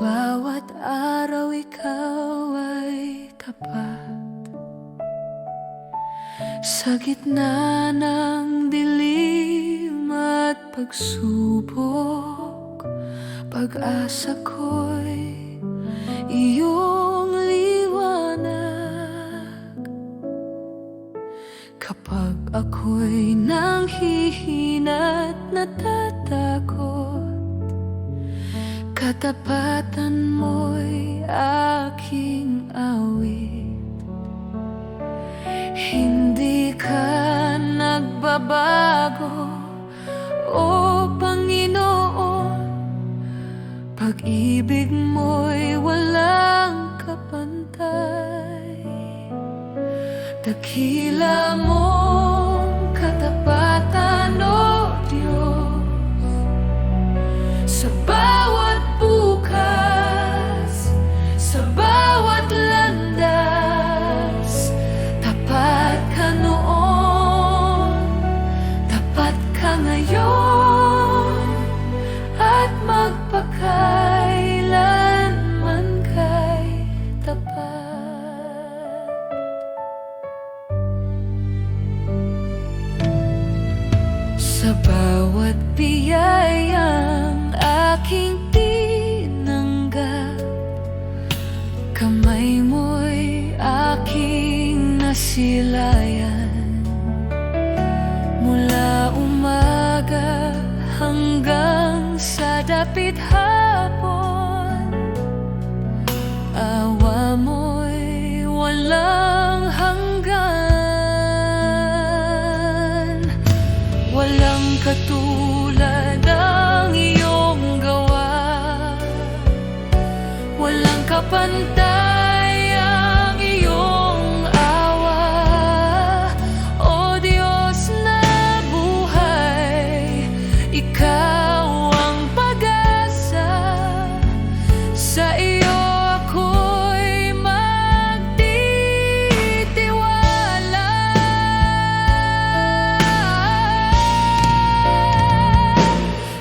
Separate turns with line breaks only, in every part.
bawat araw ikaw ay tapat. Sa gitna ng dilim at pagsubok, pag-asa ko'y iyong liwanag. Kapag ako'y nanghihina't natatakot, katapatan mo'y aking awit. Hindi ka nagbabago, o Panginoon. Pag-ibig mo'y walang kapantay. Dakila mong katapatan, o Diyos. Sa bawat bukas, sa bawat landas, tapat ka noon, tapat ka ngayon, at magpakailanman kay tapat. Sa bawat biyayang aking tinanggap, kamay mo'y aking nasilayan. Mula umaga hanggang sa dapit hapon, awa mo'y walang hanggan. Walang katulad ang iyong gawa, walang kapantay ang iyong awa. O Diyos na buhay, ikaw ang pag-asa. Sa iyo ako'y magtitiwala.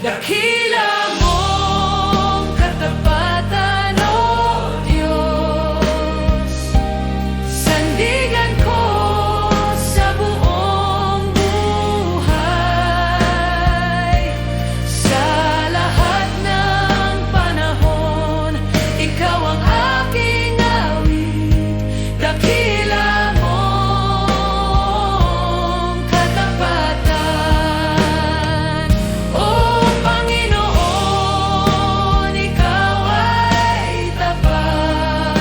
Dakila mong katapatan, o Diyos. Sandigan ko sa buong buhay. Sa lahat ng panahon, ikaw ang aking awit. Dakila mong katapatan, o Panginoon, ikaw ay tapat.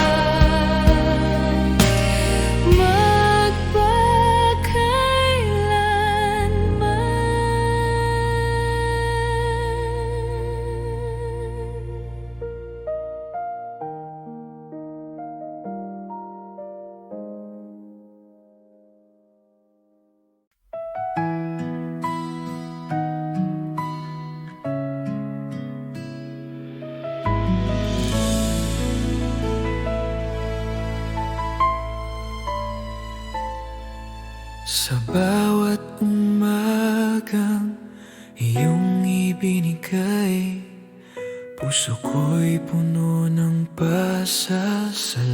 Magpakailanman. Sa bawat umagang iyong ibinigay, puso ko'y puno ng pasasalamat.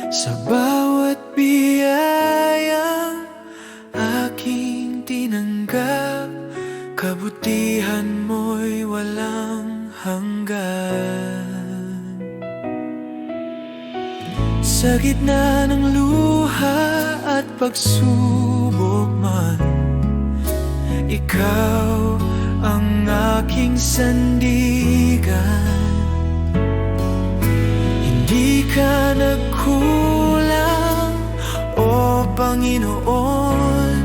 Sa bawat biyayang aking tinanggap, kabutihan mo'y walang hanggan. Sa gitna ng luha at pagsubok man, ikaw ang aking sandigan. Hindi ka nagkulang, o Panginoon.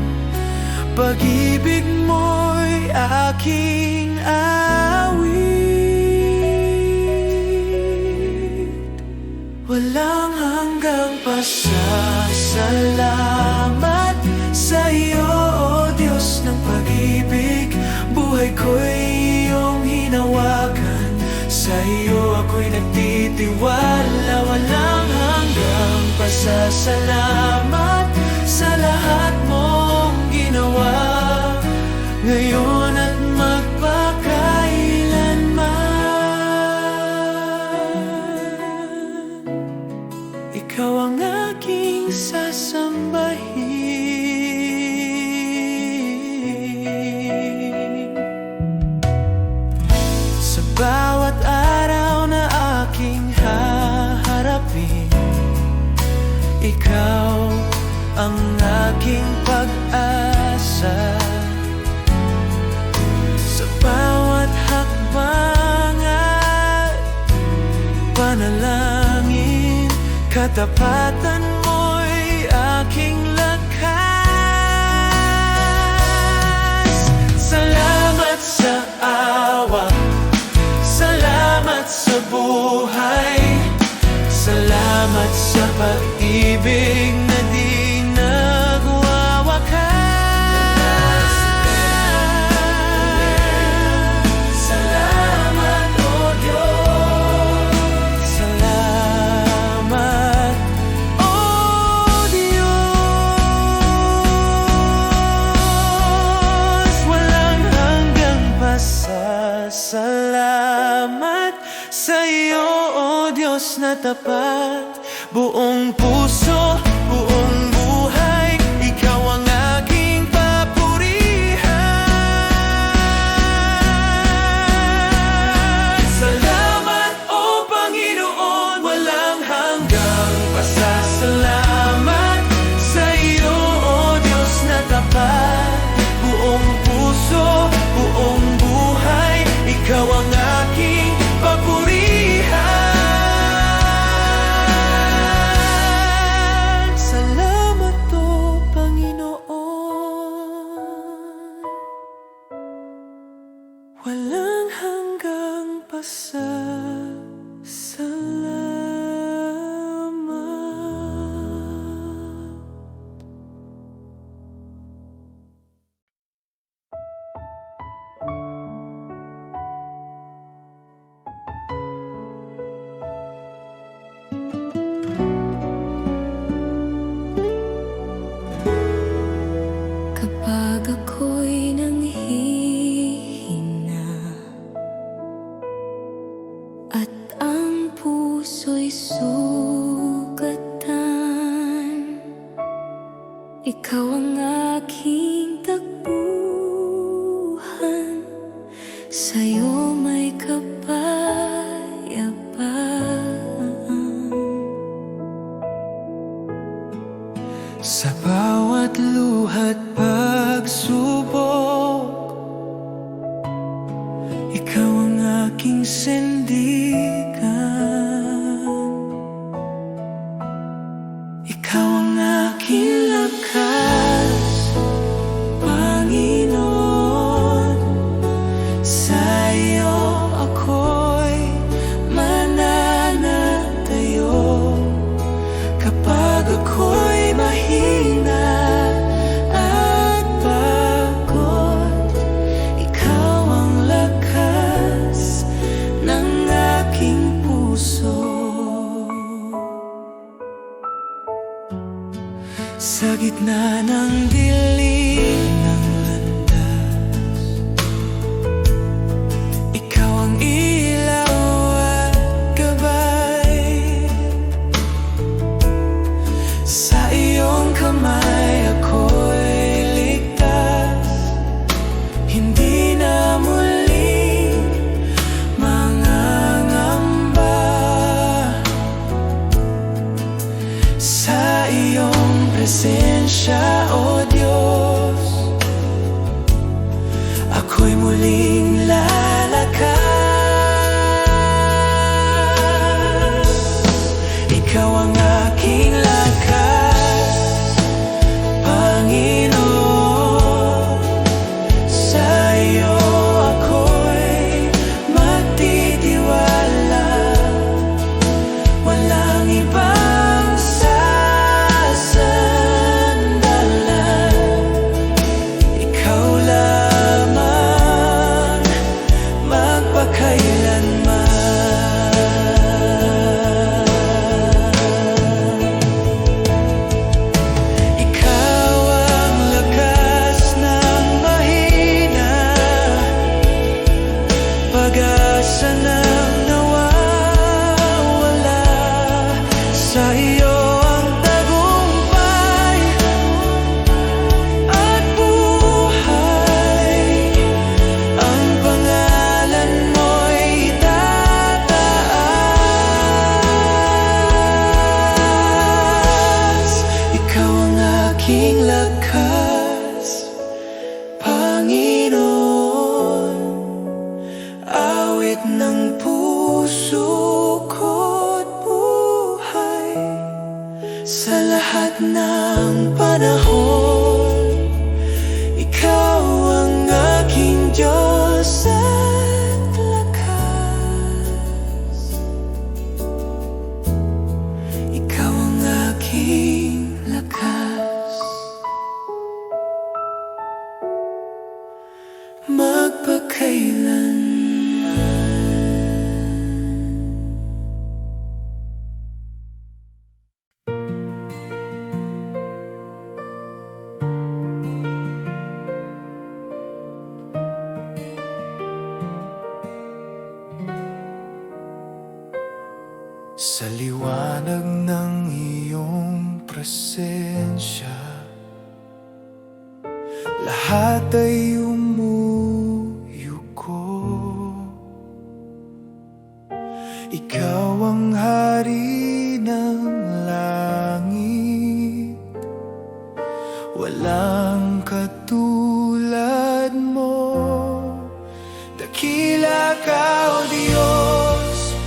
Pag-ibig mo'y aking awit. Walang hanggang pasasalamat sa iyo, o Diyos ng pag-ibig. Buhay ko'y iyong hinawakan, sa iyo ako'y nagtitiwala. Walang hanggang pasasalamat sa lahat mong ginawa, ngayon at magpakailanman. sasambahin. Sa bawat araw na aking haharapin, ikaw ang aking pag-asa. Sa bawat hakbang at panalangin, katapatan mo'y aking lakas. Salamat sa awa, salamat sa buhay, salamat sa pag-ibig na di nagwawakas. Salamat, O Diyos. Salamat, O Diyos. Walang hanggang pasasalamat sa iyo, O Diyos na tapat. Buong puso, buong buhay, ikaw ang aking papurihan. Salamat, O Panginoon, walang hanggang pasasalamat sa iyo, O Diyos na tapat. Buong puso, buong buhay, ikaw ang aking papurihan. Walang hanggang pasasalamat.
Kapag ako'y nanghihina at ang puso'y sugatan, ikaw ang aking takbuhan, sa'yo may kapayapaan.
Sa bawat luha't pagsubok, ikaw ang aking sandigan. Ikaw ang aking lakas, Panginoon. Sa iyo ako'y mananatayo. Kapag ako'y mahina at pagod, ikaw ang lakas ng aking puso. Sa gitna ng dilim ng landas, ikaw ang ilaw at gabay. Sa iyong kamay ako'y ligtas, hindi na muling mangangamba. Sa iyong presensya, O Diyos, ako'y muling lalakas. Ikaw ang aking lakas, Panginoon. Sa iyo ako'y magtitiwala. Walang ibang sasandalan, ikaw lamang magpakailanman. Sa liwanag ng iyong presensya, lahat ay umuyuko. Ikaw ang hari ng langit, walang katulad mo. Dakila ka, O Diyos,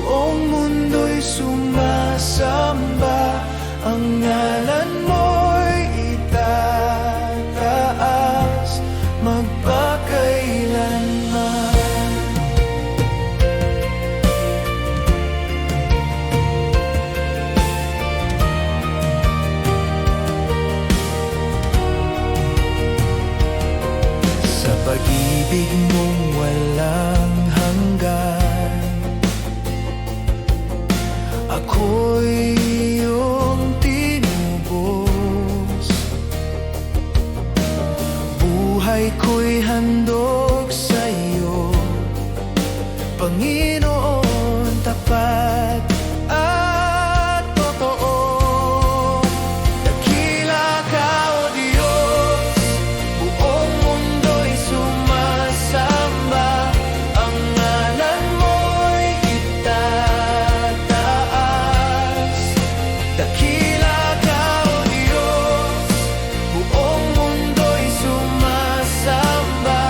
buong mundo'y sumasamba. Ang ngalan mo'y itataas magpakailanman. Sa pag-ibig mong walang hanggan, ako'y iyong tinubos. Buhay ko'y handog sa iyo, Panginoon, tapat at totoo. Dakila ka, O Diyos, buong mundo'y sumasamba. Ang ngalan mo'y itataas. Dakila ka, O Diyos, buong mundo'y sumasamba.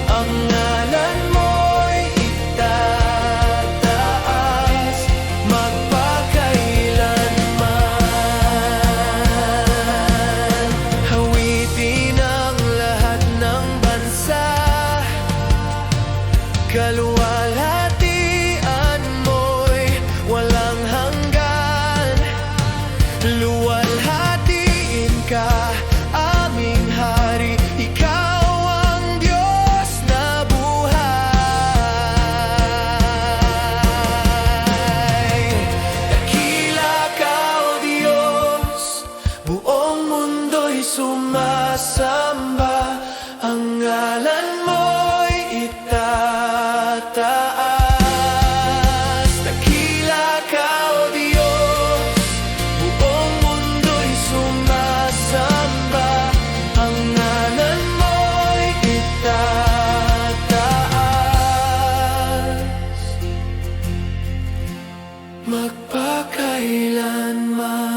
Ang ngalan mo'y itataas magpakailanman. Hawitin ang lahat ng bansa, kaluwalhatian mo'y walang hanggan. Luwalhatiin ka, aming hari, ikaw ang Diyos na buhay. Dakila ka, O Diyos, buong mundo'y sumasamba. Ang ngalan mo'y itataas. Dakila ka, O Diyos, buong mundo'y sumasamba. Ang ngalan mo'y itataas magpakailanman.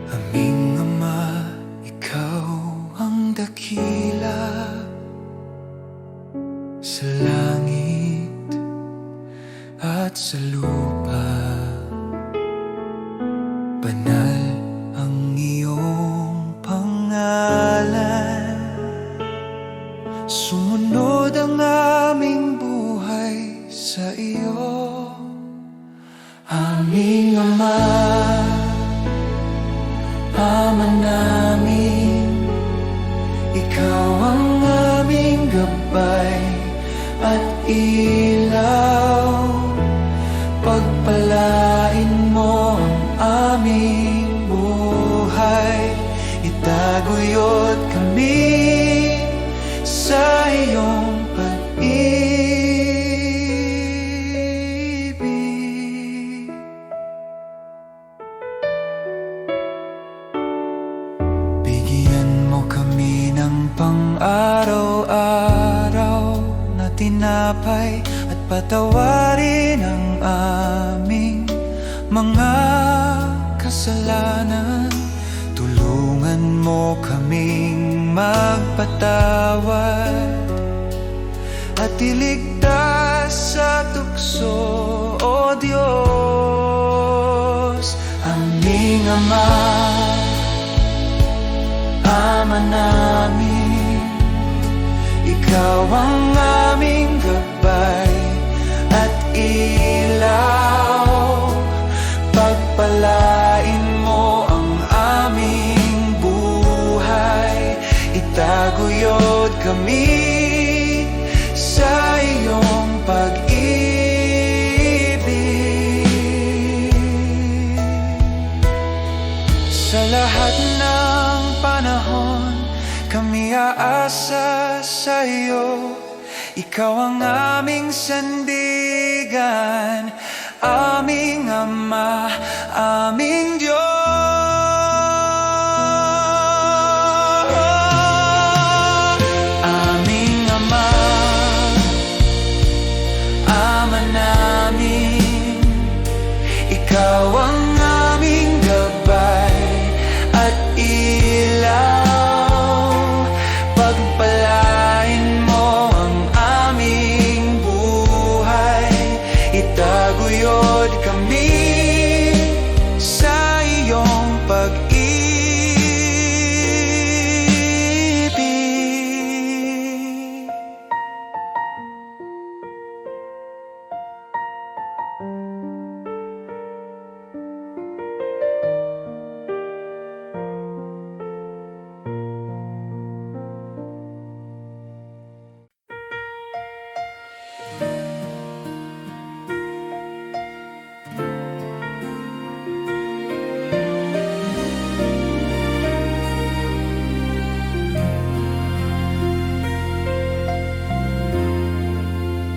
Aming Ama, ikaw ang dakila sa langit at sa lupa. Banal ang iyong pangalan, sumunod ang aming buhay sa iyo. Aming Ama, Ama namin, ikaw ang aming gabay at ilaw. Pagpalain mo ang aming buhay, itaguyod kami sa iyong pag-ibig. Bigyan mo kami ng pang-araw-araw na tinapay at patawarin ang aming mga kasalanan. Tulungan mo kaming magpatawad at iligtas sa tukso, O Diyos. Aming Ama, Ama namin, ikaw ang aming gabay at ilaw. kami sa iyong pag-ibig. Sa lahat ng panahon, kami aasa sa iyo. Ikaw ang aming sandigan, aming Ama, aming Diyos. Aming Ama, Ama namin, ikaw ang aming gabay at ilaw. Pagpalain mo ang aming buhay, itaguyod kami sa iyong pag-ibig.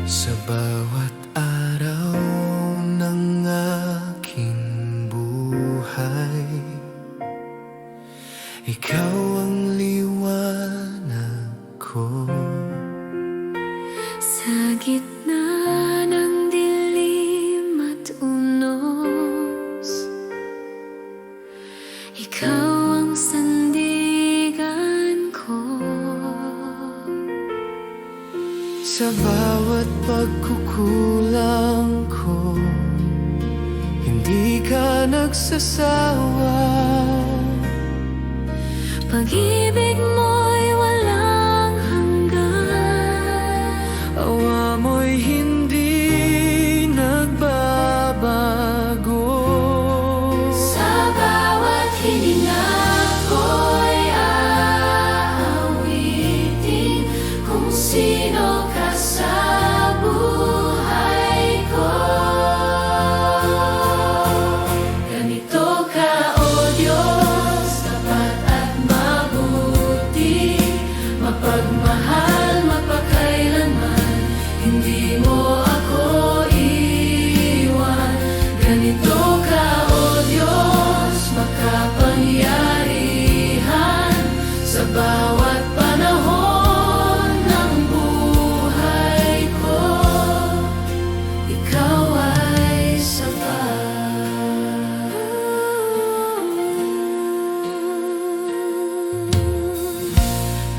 Sa bawat araw ng aking buhay, ikaw ang liwanag ko.
Sa gitna ng dilim at unos, ikaw ang sandigan ko.
Sa bawat pagkukulang ko, hindi ka nagsasawa.
Pag-ibig mo'y walang hanggan,
Awa mo'y hindi nagbabago.
sa bawat hininga ko'y aawitin kung sino ka sa buhay ko. Ganito ka, O Diyos, tapat at mabuti, mapagmahal, mapakailanman, hindi mo ako iwan. Ganito ka, O Diyos, makapangyarihan, sa bawat panahon ng buhay ko, ikaw ay sapat.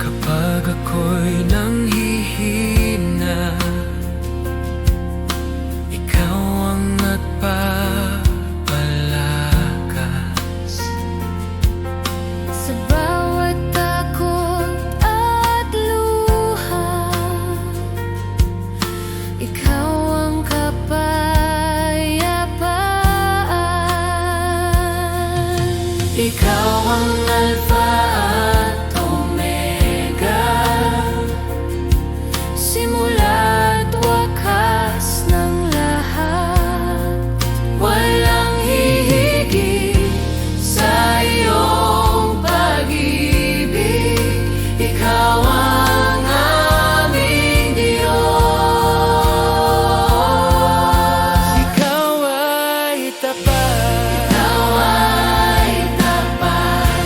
Kapag ako'y nanghihina, ikaw ang nagpapalakas.
Sa bawat takot at luha, ikaw ang kapayapaan.
Ikaw ang Alpha at Omega,
Simula't wakas ng lahat, walang hihigit sa iyong pag-ibig. Ikaw ang aming Diyos.
ikaw ay tapat.
Ikaw ay tapat.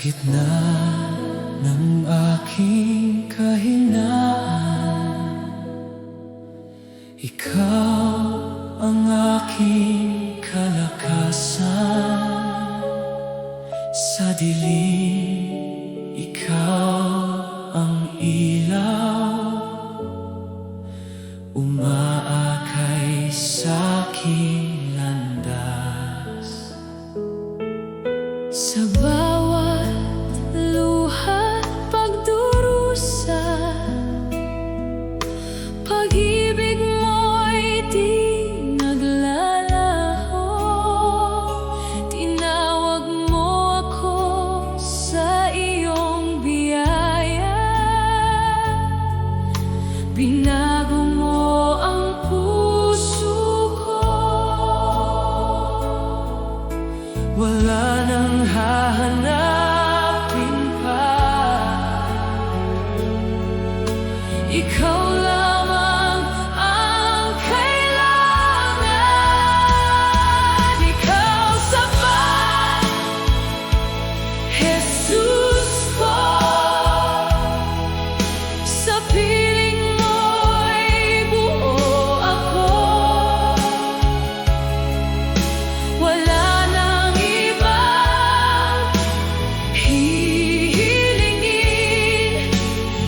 gitna ng aking kahinaan, ikaw ang aking kalakasan. Sa dilim, ikaw ang ilaw, umaakay sa'king landas.
Sa bawat luha't pagdurusa, pag-ibig mo'y di naglalaho. Tinawag mo ako sa iyong biyaya, binago mo ang puso ko.
Wala nang hahanapin pa, ikaw lamang ang kailangan. Ikaw sapat, Jesus ko. Sa piling mo'y buo ako, wala nang ibang hihilingin.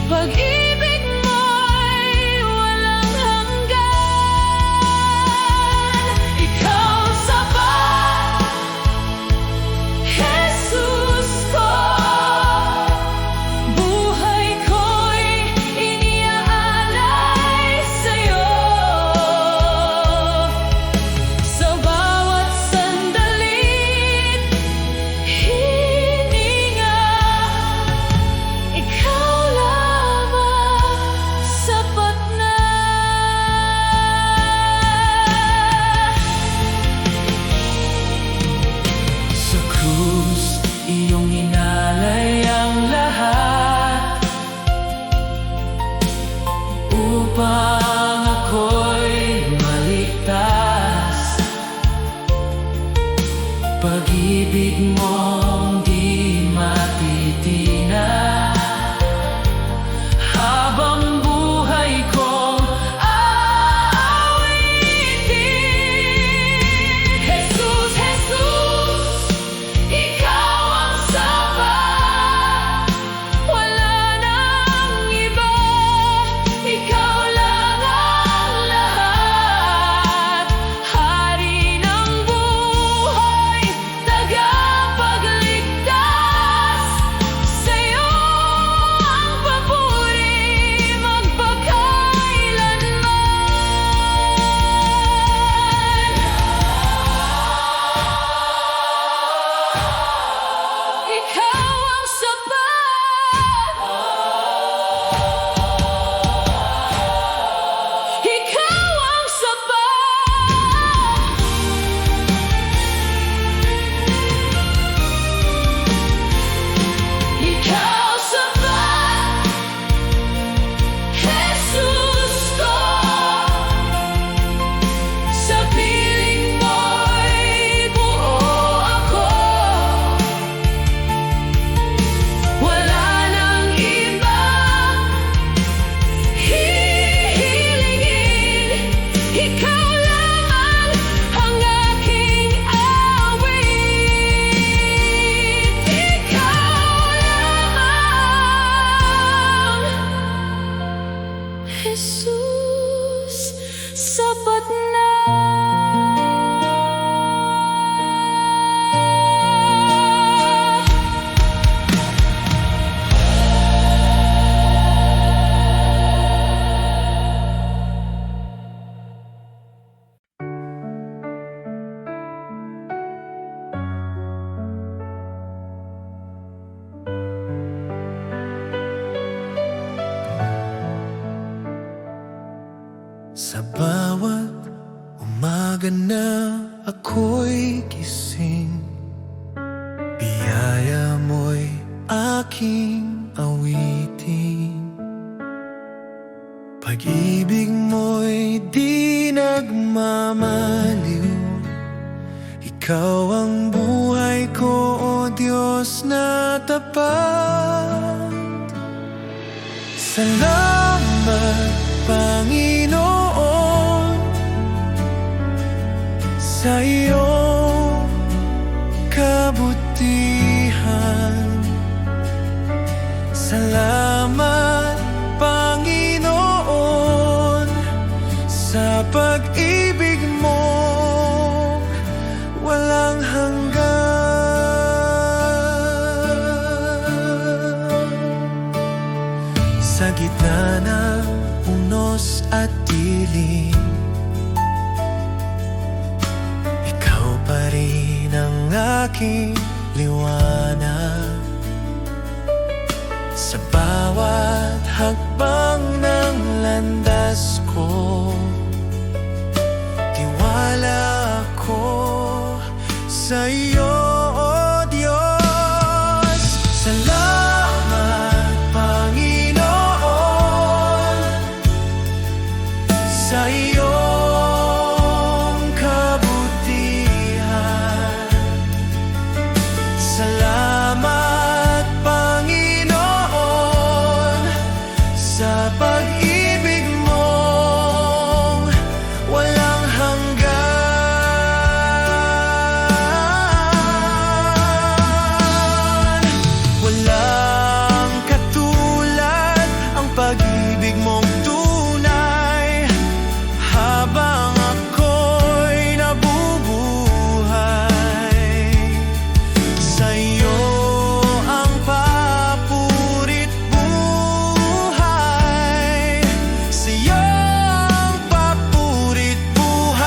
Pag-ibig mo'y walang hanggan. Ikaw sapat, Jesus ko. Buhay ko'y iniaalay sa'yo. Sa bawat sandali't hininga, ikaw lamang sapat na. Sa krus, iyong inalay ang lahat, upang ako'y maligtas. Pag-ibig mong di matitinag, habang buhay kong aawitin. Jesus, Jesus, ikaw ang sapat, wala nang iba. Ikaw lang ang lahat, hari ng buhay, tagapagligtas. Sa'yo ang papuri magpakailanman. Ikaw ang sapat, ikaw ang sapat. Ikaw sapat, Jesus ko. Sa piling mo'y buo ako, wala nang ibang hihilingin. Ikaw lamang ang aking awit. Ikaw lamang, Jesus, sapat na. Sa bawat umaga na ako'y gising, biyaya mo'y aking awitin. Pag-ibig mo'y di nagmamaliw, ikaw ang buhay ko, o Diyos na tapat. Salamat, Panginoon, sa iyong kabutihan. Salamat, Panginoon, sa pag-ibig mo walang hanggan. Sa gitna ng unos at dilim, ikaw pa rin ang aking liwanag. Sa bawat hakbang ng landas ko, tiwala ako sa iyo, O Diyos. Salamat, Panginoon, sa iyong kabutihan. Salamat, Panginoon, sa pag-ibig mong walang hanggan. Walang katulad ang pag-ibig mong tunay. Habang ako'y nabubuhay, sa iyo ang papurit buhay. Sa iyo ang papurit buhay.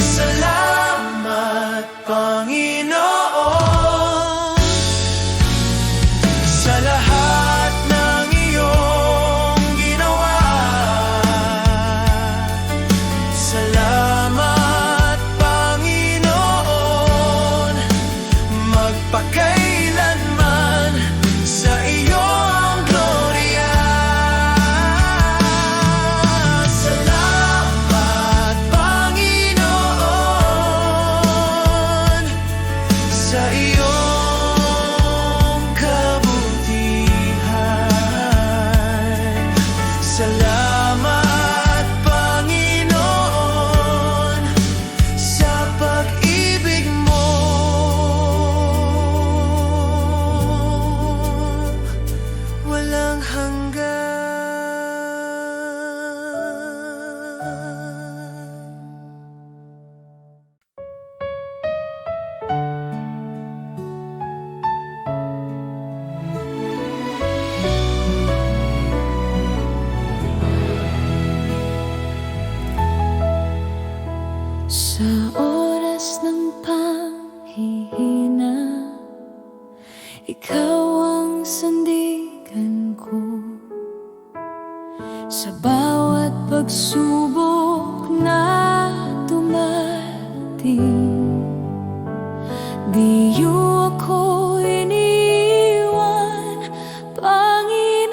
Salamat, Panginoon, sa lahat ng iyong ginawa. Salamat, Panginoon, magpakailanman sa iyong glorya. Salamat, Panginoon, sa iyong kabutihan. Salamat, Panginoon, sa pag-ibig mo walang hanggan.
Sa oras ng panghihina, ikaw ang sandigan ko. Sa bawat pagsubok na dumating, di niyo ako iniwan, Panginoon.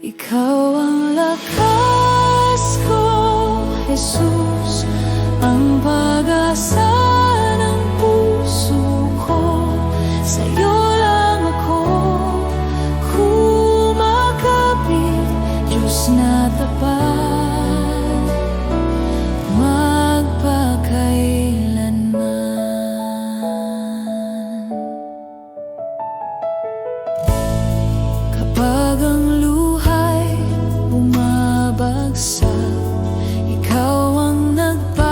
Ikaw ang lakas ko, Jesus, ang pag-asa ng puso ko. Sa'yo lang ako kumakapit, Diyos na tapat, magpakailanman. Kapag ang luhay bumabagsak, ikaw ang nagpapahupa.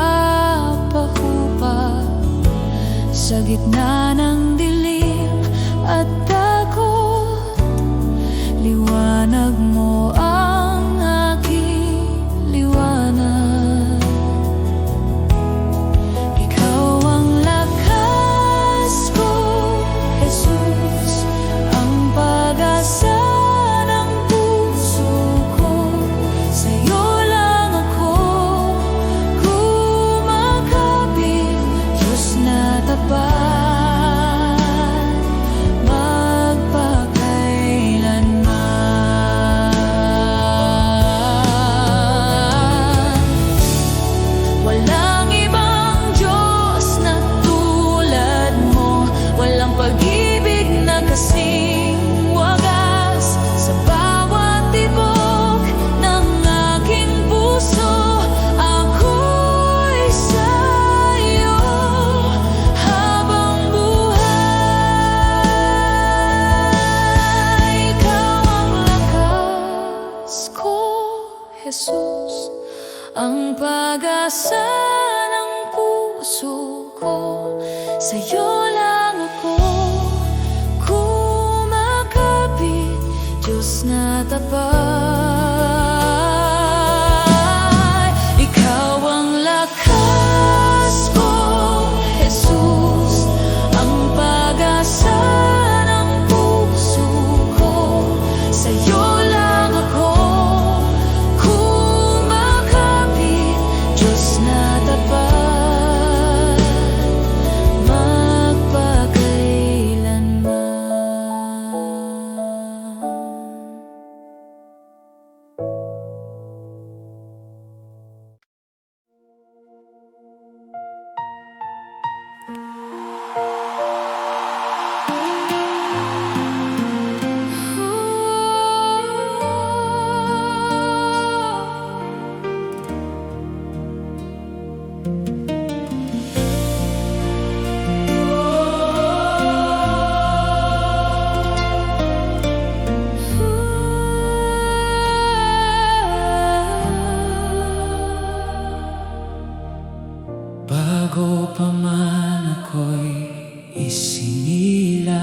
Sa gitna ng dilim at takot, liwanag mo ang aking liwanag. Ikaw ang lakas ko, Jesus, ang pag-asa ng puso ko. Sa'yo lang ako kumakapit, Diyos na tapat, pag-asa ng puso ko, sa'yo lang ako kumakapit, Diyos na tapat. Ikaw ang lakas ko, Jesus, ang pag-asa ng puso ko, sa'yo lang ako kumakapit, Diyos na tapat, magpakailanman.
Bago pa man ako'y isinilang,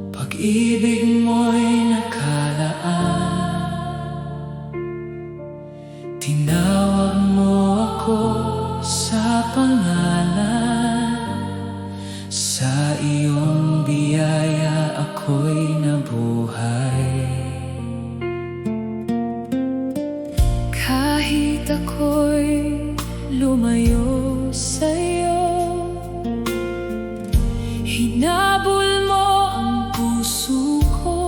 pag-ibig mo'y nakalaan. Tinawag mo ako sa pangalan, sa iyong biyaya ako'y nabuhay.
Kahit ako'y lumayo sa'yo, hinabol mo ang puso ko.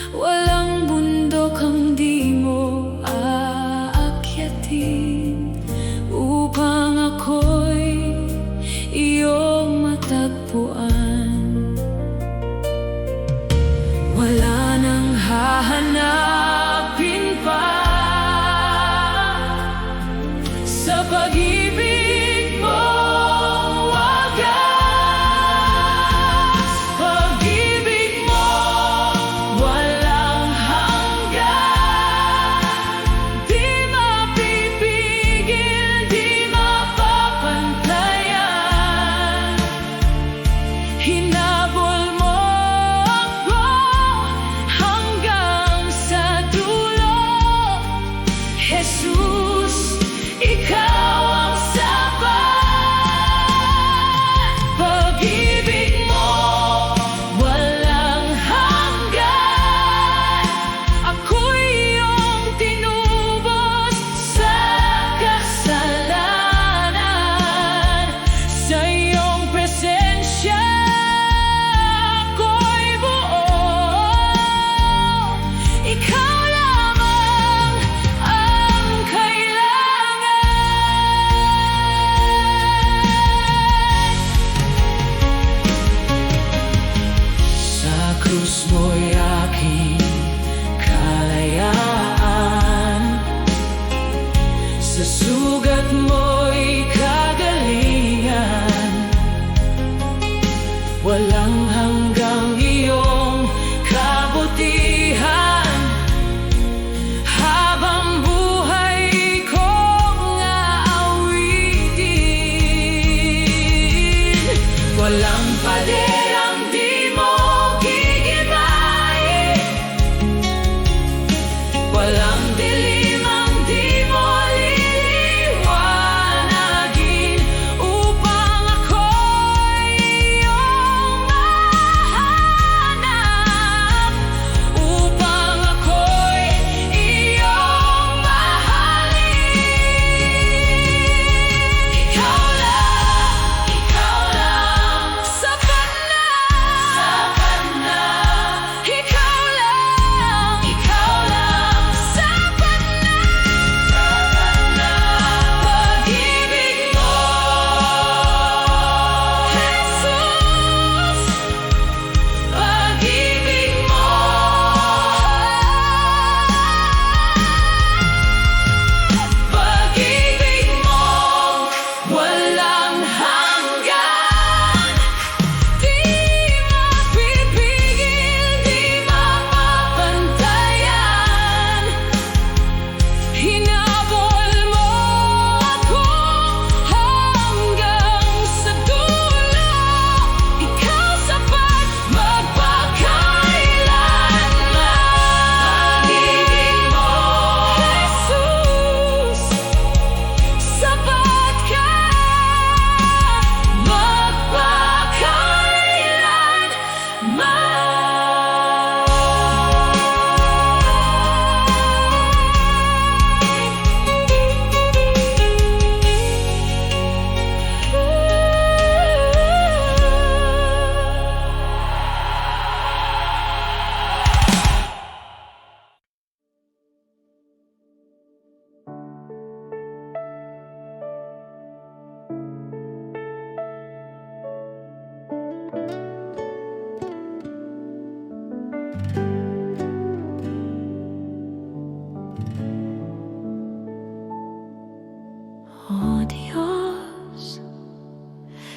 Walang bundok ang di mo aakyatin upang ako'y iyong matagpuan. Wala nang hahanapin pa sa pag-ibig mong wagas. Pag-ibig mo walang hanggan, di mapipigil, di mapapantayan. Hinabol mo ako hanggang sa dulo, Jesus, ikaw ang sapat. Pag-ibig mo walang hanggan, ako'y iyong tinubos sa kasalanan. Sa iyong presensya ako'y buo, ikaw lamang ang kailangan.
Sa krus mo'y aking kalayaan, sa sugat mo'y kagalingan. Walang hanggang iyong kabutihan, habang buhay kong aawitin. Walang paderang di mo gigibain, walang dilim ang di mo liliwanagin, upang ako'y iyong mahanap, upang ako'y iyong mahalin. Ikaw lang sapat na.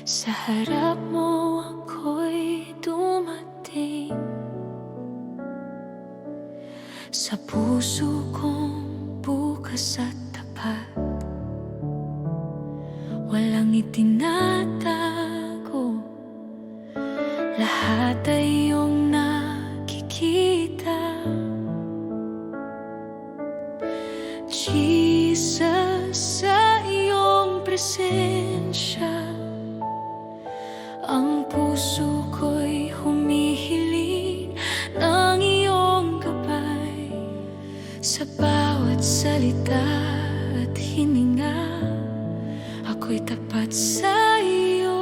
Sa harap mo ako'y dumating, sa puso kong bukas at tapat. Walang itinatago, lahat ay iyong nakikita. Jesus, sa iyong presensya, ang puso ko'y humihiling ng iyong gabay. Sa bawat salita at hininga, ako'y tapat sa iyo.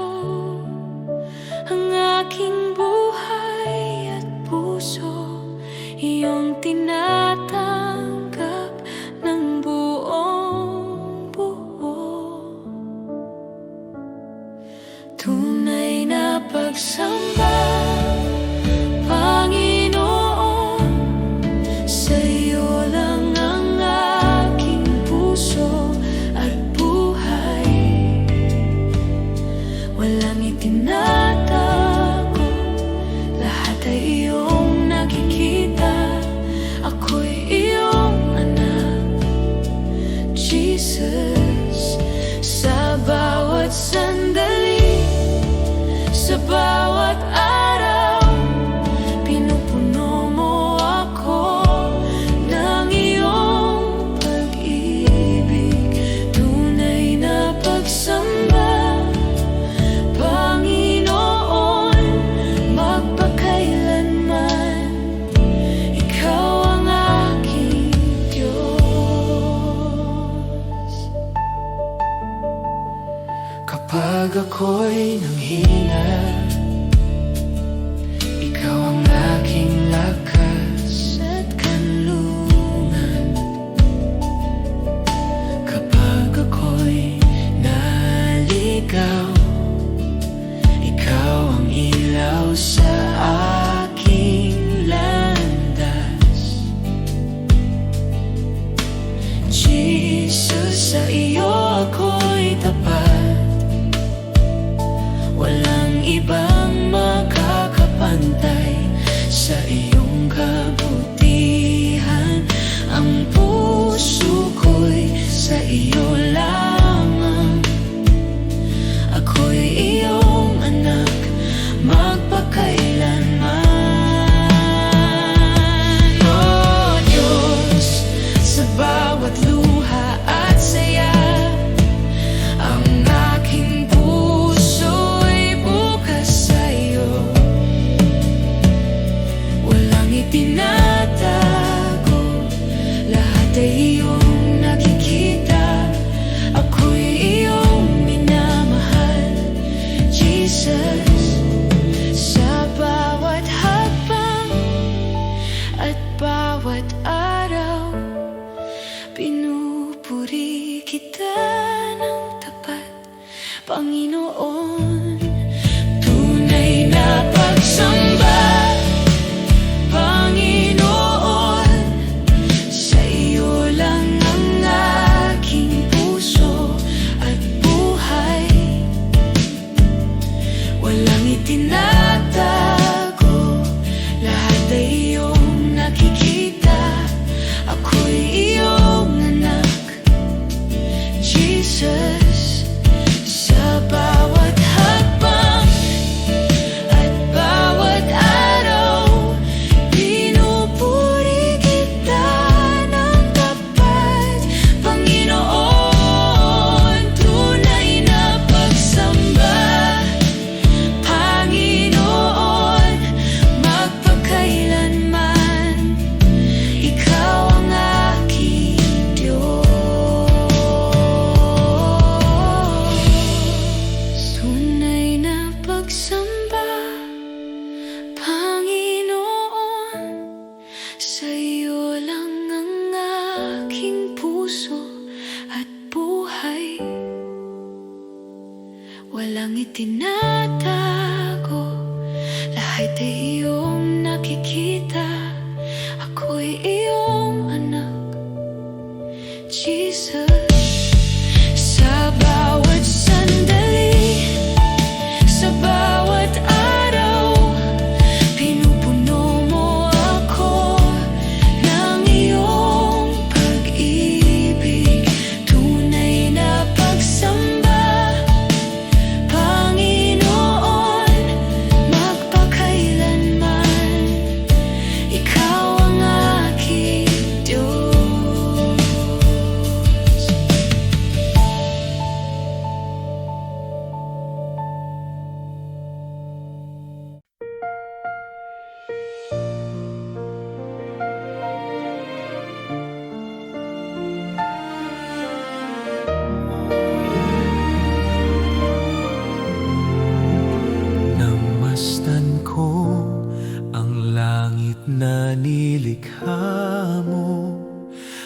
Ang aking buhay at puso, iyong tinatanggap ng buong buo. Tunay na pagsamba, Panginoon, sa iyo lang ang aking puso at buhay. Walang itinatago, lahat ay iyong nakikita. Ako'y iyong anak, Jesus. Sa bawat sandali, sa bawat araw, pinupuno mo ako ng iyong pag-ibig. Tunay na pagsamba, Panginoon, magpakailanman, ikaw ang aking Diyos. Kapag ako'y nanghina, ikaw ang aking lakas at kanlungan. Kapag ako'y naligaw, ikaw ang ilaw sa aking landas. Jesus, sa iyo ako'y tapat. Walang ibang makakapantay sa iyong kabutihan. Ang puso ko'y sa iyo lamang. Ako'y iyong anak, magpakailanman. Oh Diyos, sa bawat luha at saya, ang aking puso'y bukas sa iyo. Walang itinatago, lahat ay iyong nakikita. Ako'y iyong minamahal, Jesus. Sa bawat hakbang at bawat araw, pinupuri kita ng tapat, Panginoon. Tunay na pagsamba, Panginoon, sa iyo lang ang aking puso at buhay. Walang itinatago, lahat ay iyong nakikita. Ako'y iyong anak, Jesus. Sa bawat hakbang at bawat araw, pinupuri kita ng tapat, Panginoon. Tunay na pagsamba, Panginoon, magpakailanman, ikaw ang aking Diyos. Tunay na pagsamba, Panginoon, sa iyo lang ang aking puso at buhay. Walang itinatago, lahat ay iyong nakikita. Ako'y iyong anak, Jesus. Sa bawat sandali,
nilikha mo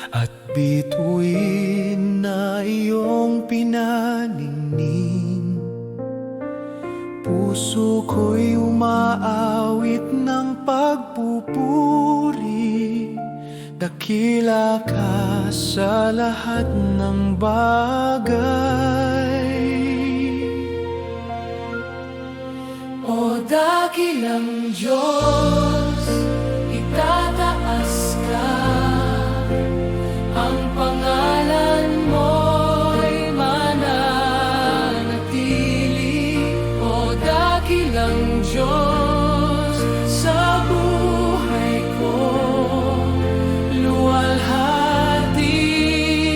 at bituin na iyong pinaningning. Puso ko'y umaawit ng pagpupuri, dakila ka sa lahat ng bagay.
O dakilang Diyos, itataas ka, ang pangalan mo'y mananatili. O dakilang Diyos, sa buhay ko, luwalhati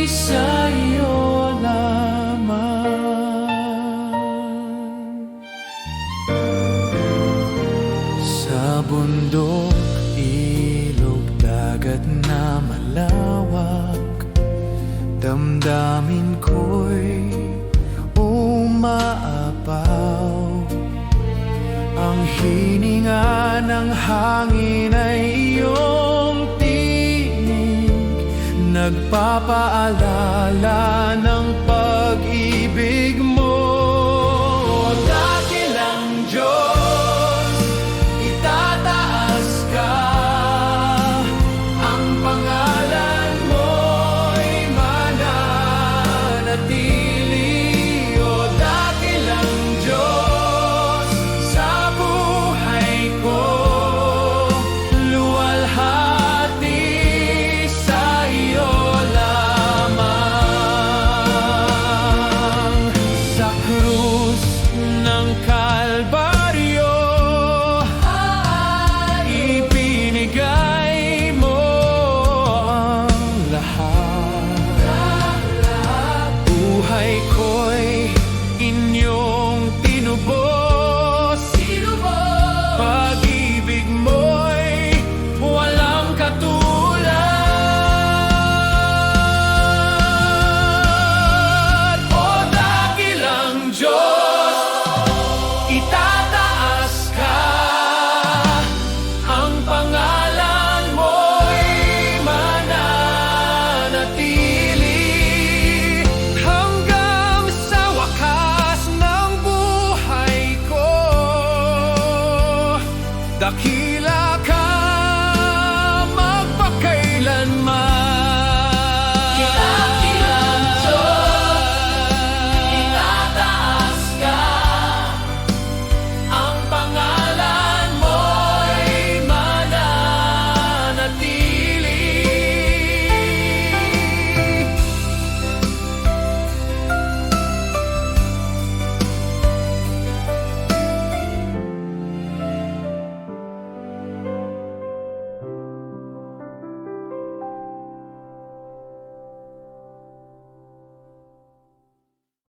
sa iyo lamang.
Sa bundok, ilog, dagat na malawak, damdamin ko'y umaapaw. Ang hininga ng hangin ay iyong tinig, nagpapaalala ng pag-ibig mo. Dakilang Diyos, itataas ka, ang pangalan mo'y mananatili. O dakilang Diyos, sa buhay ko, luwalhati sa iyo lamang. Sa krus ng Kalbaryo, ibinigay mo ang lahat. Buhay ko'y inyong tinubos, pag-ibig mo'y walang katulad. O dakilang Diyos, itataas ka, ang pangalan mo'y mananatili hanggang sa wakas ng buhay ko. Dakila